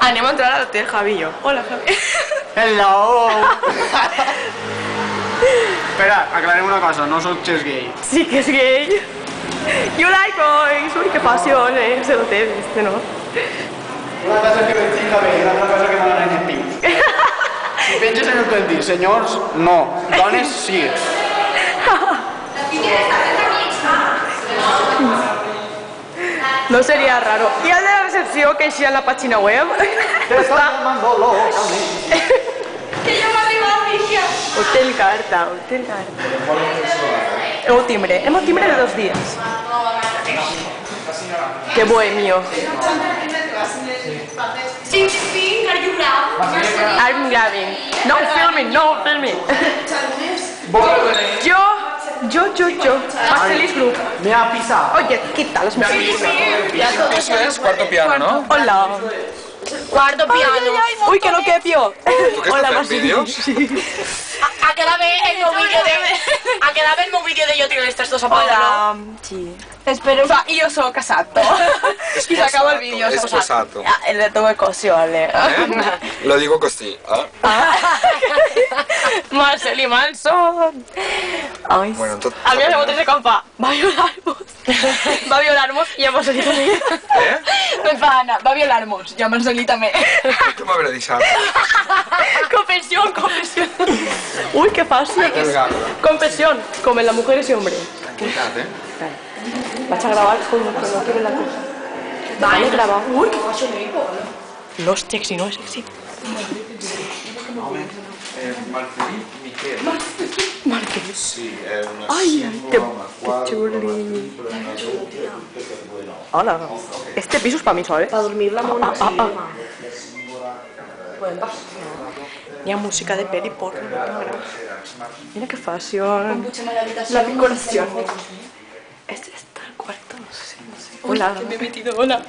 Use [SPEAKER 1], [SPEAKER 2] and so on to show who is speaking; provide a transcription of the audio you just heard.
[SPEAKER 1] Anem a entrar al hotel, Javi y yo. Hola, Javi.
[SPEAKER 2] Hello! Espera, aclarem una cosa, no soc gay.
[SPEAKER 1] Sí que es gay. You like boys. Uy, qué pasión, es el hotel este, ¿no?
[SPEAKER 2] Una cosa que veig bé i l'altra cosa que m'agraden els pins. Si penses en el que et dic, senyors, no. Dones, sí.
[SPEAKER 1] No sería raro. Y al de la recepción que hicieron la página web. Está... Que yo me arriba a Hotel Carta, Hotel Carta. Hemos timbre de 2 días. Qué bohemio. I'm grabbing. No filming, no filming. Yo. Marcelis Group.
[SPEAKER 2] Me ha pisado.
[SPEAKER 1] Oye, ¿qué tal?
[SPEAKER 3] Eso es cuarto piano, ¿no?
[SPEAKER 1] Hola.
[SPEAKER 4] Cuarto piano.
[SPEAKER 1] Uy, que no quepio.
[SPEAKER 3] ¿Tú qué estás en vídeos?
[SPEAKER 4] Ha quedado bé el meu vídeo de... Ha quedado bé el meu vídeo de jo tirant les dos a Pablo.
[SPEAKER 1] Hola. Sí.
[SPEAKER 4] Espero...
[SPEAKER 1] Y yo soy casato. Y se acaba el vídeo.
[SPEAKER 3] Esposato.
[SPEAKER 1] Le tuve cosio, ¿vale?
[SPEAKER 3] Lo digo così.
[SPEAKER 1] Marcel y Manson. Ay,
[SPEAKER 3] Bueno, entonces...
[SPEAKER 1] a mí me gusta ese compa. Va a violarnos y a Marcelí también.
[SPEAKER 4] Me fa Anna, va violar-nos, jo Marcelí també.
[SPEAKER 3] Tu m'hauré deixat.
[SPEAKER 1] Confesión. Uy, qué fácil. Confesión, como en La Mujeres y Hombres. Vas a grabar como no quiere la cosa. Vale, graba. Uy, qué fácil. No es sexy, no es sexy.
[SPEAKER 3] Marcelí Miquel.
[SPEAKER 1] Marqués.
[SPEAKER 3] Sí, è una
[SPEAKER 1] Ay, qué chuli. Hola. Este piso es para mí, ¿sabes?
[SPEAKER 4] Para dormir la mona.
[SPEAKER 1] Hi ha música de peli porno. Mira qué fashion. La decoración. Este está el cuarto, no sé. Hola. Me he metido, hola.